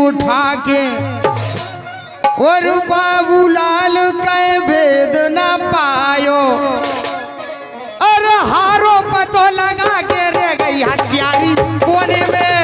उठा के और बाबूलाल के भेद न पायो और हारो पतो लगा के रह गई हथियारी कोने में।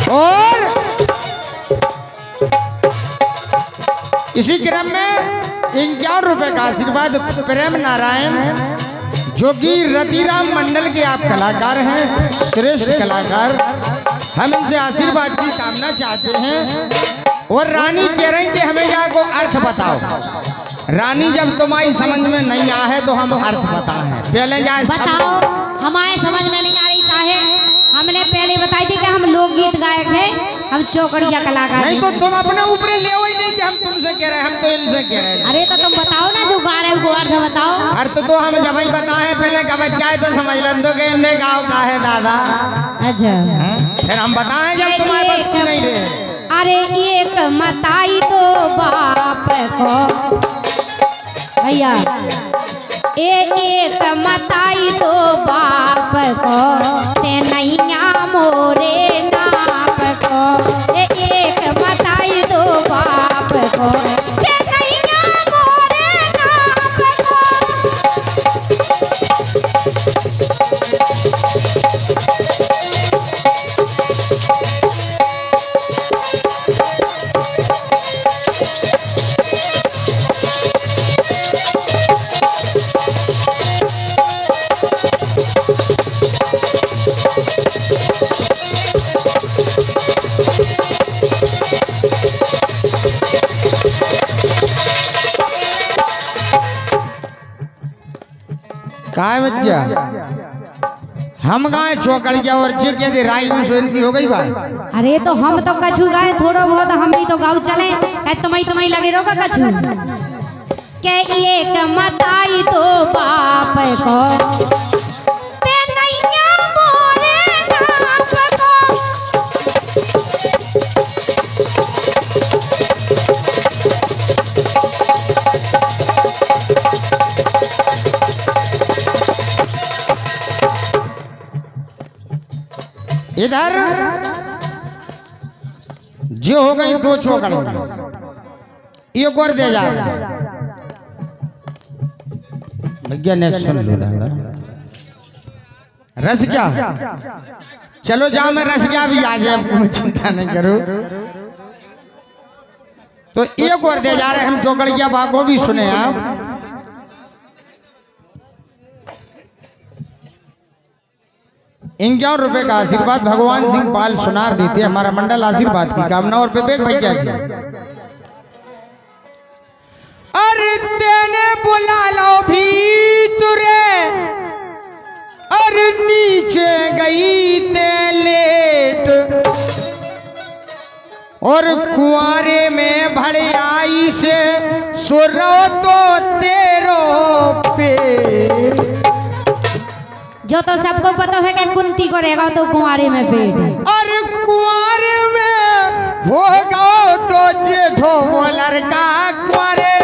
और इसी क्रम में 51 रुपए का आशीर्वाद प्रेम नारायण जो कि रतिराम मंडल के आप कलाकार हैं, श्रेष्ठ कलाकार, हम इनसे आशीर्वाद की कामना चाहते हैं। और रानी कह रही कि हमें जाको अर्थ बताओ। रानी जब तुम्हारी समझ में नहीं आ है तो हम अर्थ बताएं। पहले जाए बताओ, हमारे समझ में नहीं आ रही है। हमने पहले बताई थी कि हम लोकगीत गायक हैं, हम चौकड़िया कलाकार नहीं तो तुम अपने ऊपर ले ही नहीं कि हम तुमसे कह रहे हैं, हम तो इनसे कह रहे हैं। अरे तो तुम बताओ ना, जो गा रहे हो अर्थ बताओ। अर्थ तो हम जब ही बताए पहले का बच्चा है तो समझ लन दो कि इन्हें गाँव का है दादा। अच्छा फिर हम बताएं जब तुम्हारे पास की नहीं रहे। अरे एक मताई तो बाप को भैया, एक मताई तो बाप को ते नैया मोरे नाप को। एक मताई तो बाप को ते नैया मोरे नाप को। काय बच्चा हम गाय चौकड़िया और जे के दे राई में सोन की हो गई बात। अरे तो हम तो कछु गाए थोड़ा बहुत, हम भी तो गाँव चले। तुम्हें लगे रोगा कछु के एक मताई तो बाप को ते नैया मोरे नाप को। इधर जो हो गई 2 चौकड़ एक और दे जा भैया। नेक्स्ट सुन ले दादा। रस क्या, चलो जाओ, मैं रस क्या भी आ जाए, आपको मैं चिंता नहीं करो। तो एक और दे जा रहे हम चौकड़िया बागों भी सुने आप। ₹51 रुपए का आशीर्वाद भगवान सिंह पाल सुनार देते हमारा मंडल आशीर्वाद की कामना। और विवेक भैया जी, अरे तेने बुला लो भीतरे अरे नीचे गई ते लेट और कुआरे में भले आई से सुरो तो तेरो पे। जो तो सबको पता है कि कुंती को रहेगा तो कुंवारे में पेट। अरे कुआरे में होगा तो जेठो वो लड़का कुआरे।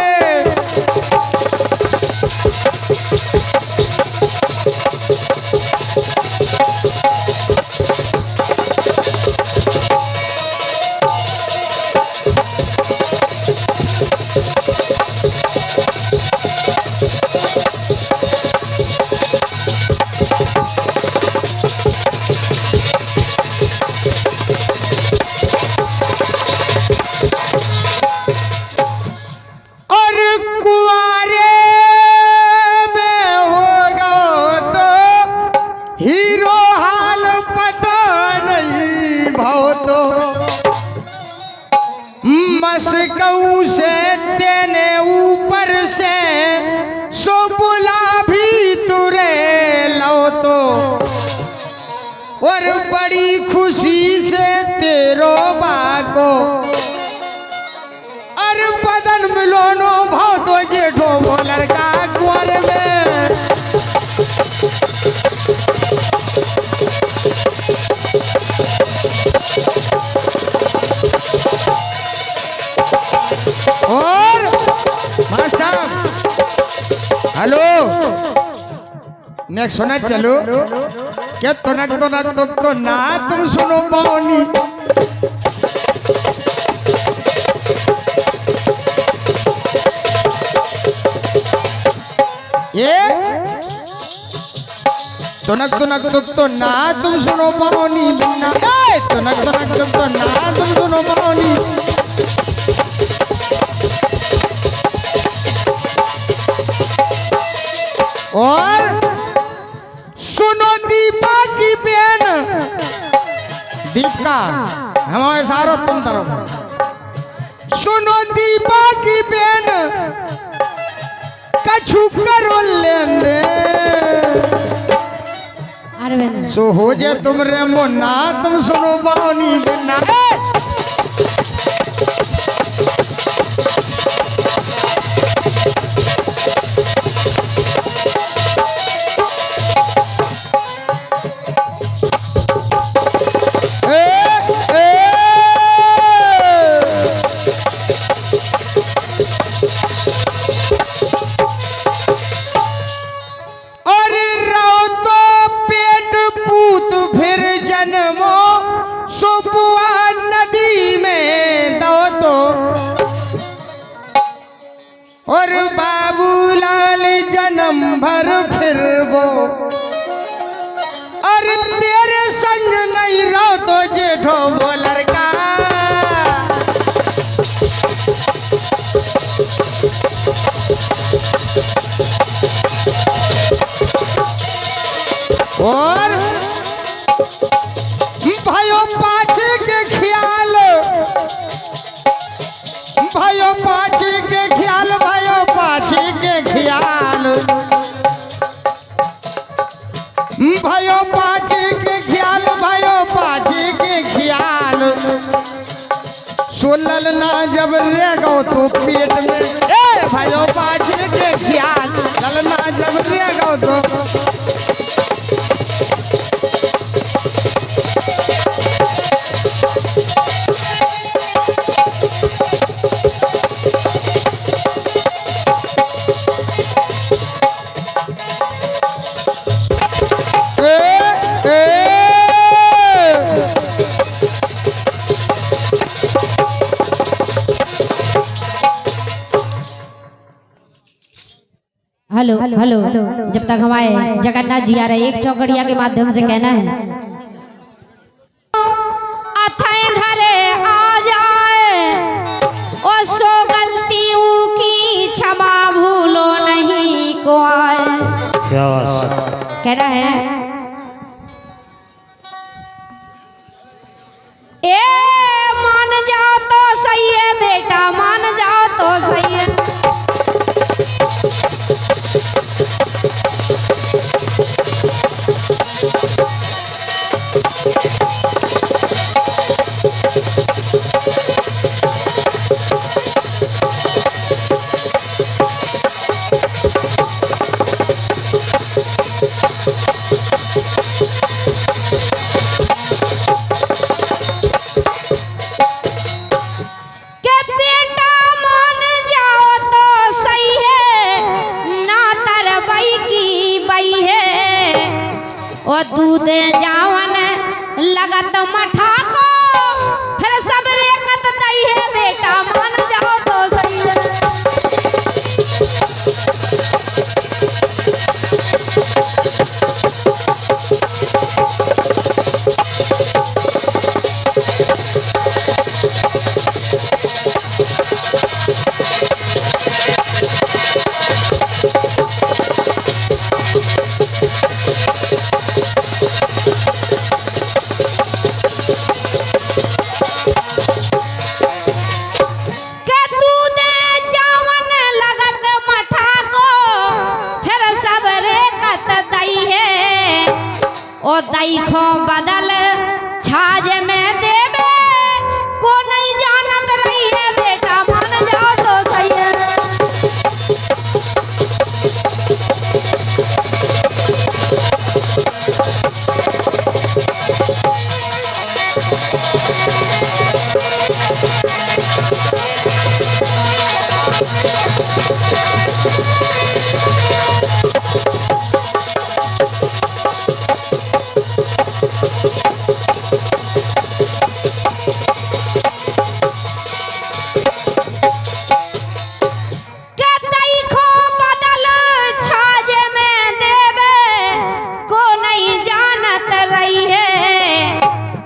मस्कऊ से तेने ऊपर से सो बुला भी तुरे लो तो और बड़ी खुशी से तेरो बाको अरे बदन मिलोनो भाव तो जेठो वो लड़का कुंवर में। हेलो नेक्स्ट सुना चलो क्या तनक तो ना तुम सुनो पाओनी ये तनक तो ना तुम सुनो पाओनी बिना तनक तो ना तुम सुनो पाओनी और सुनो दीपा की बहन दीपिका हमारे सारो तुम तरफ सुनो दीपा की बहन कछु करो लेंदे सो हो जे तुम रेमो ना तुम सुनो बानी बिना और बाबूलाल जन्म भर फिर वो और तेरे संग नहीं रहो तो जेठो वो लड़का और भाइयों पाछे के ख्याल भाइयों पाछे के ख्याल भाइयों पाछे के ख्याल भाइयों पाछे के ख्याल भाइयों पाछे के ख्याल सो ललना जब रहेगा तो पेट में भाइयों पाछे के ख्याल ललना जब रहेगा तो हेलो हेलो जब तक हमारे जगन्नाथ जी आ रहे एक चौकड़िया के माध्यम से कहना है अथय घरे आ जाए और सो गलतियों की क्षमा भूलो नहीं को आए कहना है ए मान जाओ तो सही है बेटा मान जाओ तो सही है और दूध जावन लगत मठा को फिर सब रेकत दई है बेटा मान जाओ तो सही है ओ दई खो बदल छाज में देवे को नहीं जानत रही है बेटा मान जाओ तो सही है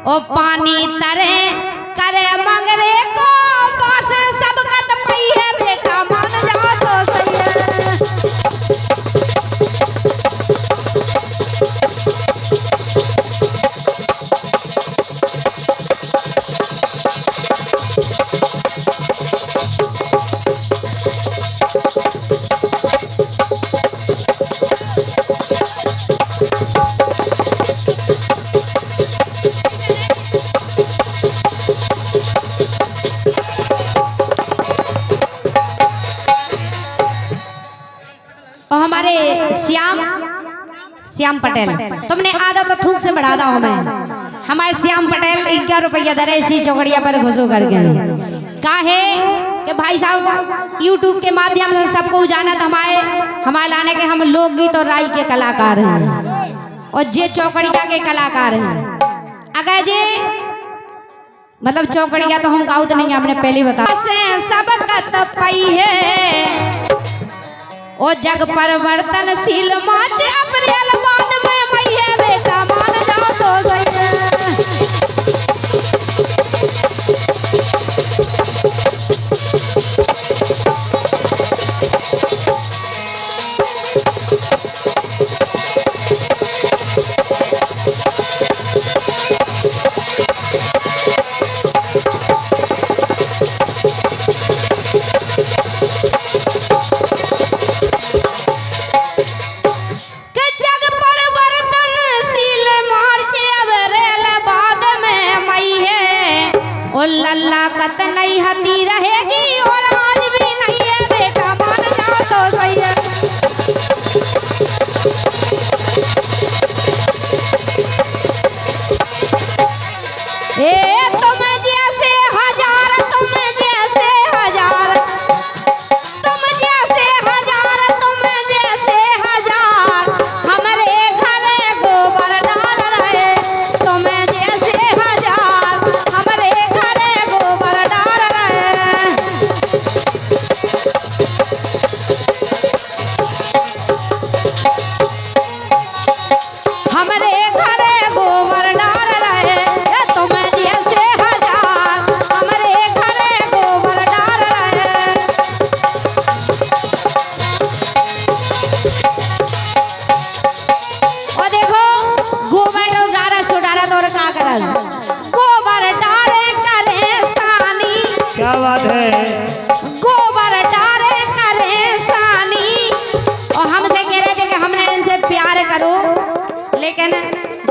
ओ पानी तरे करे मंगरे को बस सब कत पई है बेटा मान जाओ तो सही है। और हमारे श्याम पटेल तुमने आधा तो थूक से बढ़ा दा हमें। हमारे श्याम पटेल 11 रुपया दरे इसी चौकड़िया पर घुसो कर गए। काहे कि भाई साहब यूट्यूब के माध्यम से सबको जानत हमारे लाने के हम लोकगीत और राई के कलाकार हैं और जे चौकड़िया के कलाकार हैं। अगर जे मतलब चौकड़िया तो हम गाउत नहीं हमने पहले बता सब कत पई है ओ जग परिवर्तनशील माच अप्रैल बाद में मई है बेटा मान जाओ तो सही है। लल्ला कत नहीं हती रहेगी और आज भी नहीं है बेटा मान जाओ तो सही है। ए तुम जैसे हजार तुम जैसे हजार तुम जैसे हजार तुम जैसे हजार हमारे घर गोबर डाल रहे तुम जैसे हजार हमारे गोबर डाल रहे। हमारे घर गोबर डाल रहे तुम जैसे हजार हमारे घर गोबर डाल रहे। और देखो गोबर डारा सो डारा तो का करल गोबर डारे करे सानी क्या बात है। गोबर डारे करे सानी और हमसे कह रहे थे कि हमने इनसे प्यार करो लेकिन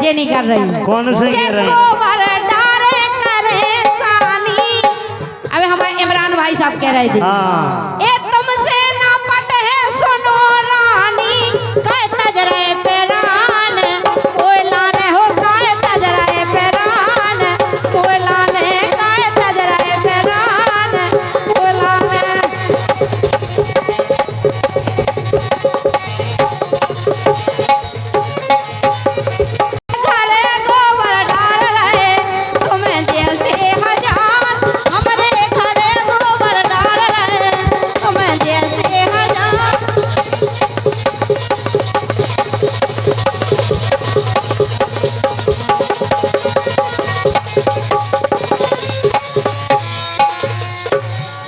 ये नहीं कर रही। कौन से कह रहे हैं? गोबर डारे करे सानी। अबे हमारे इमरान भाई साहब कह रहे थे हाँ। ए तुमसे ना पट है सुनो रानी कह तजरे पे रान ओए लाने हो कह तजरे पे रान ओए लाने कह तजरे पे रान ओए लाने। घरे गोबर डाल रहे तुम जैसे हजार हमारे घरे गोबर डाल रहे तुम जैसे हजार।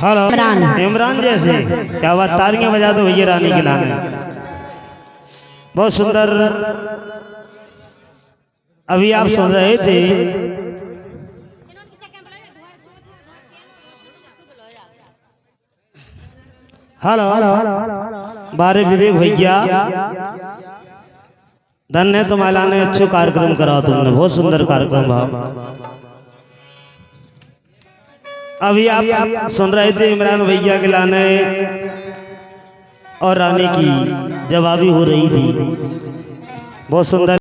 हेलो इमरान। इमरान जैसे क्या बात। तालियां बजा दो भैया रानी के लाने। बहुत सुंदर। अभी आप सुन रहे थे हेलो बारे विवेक भैया धन्य तुम्हारे लाने अच्छे कार्यक्रम करा तुमने। बहुत सुंदर कार्यक्रम भाव। अभी आप सुन रहे थे इमरान भैया के लाने और रानी की जवाबी हो रही थी। बहुत सुंदर।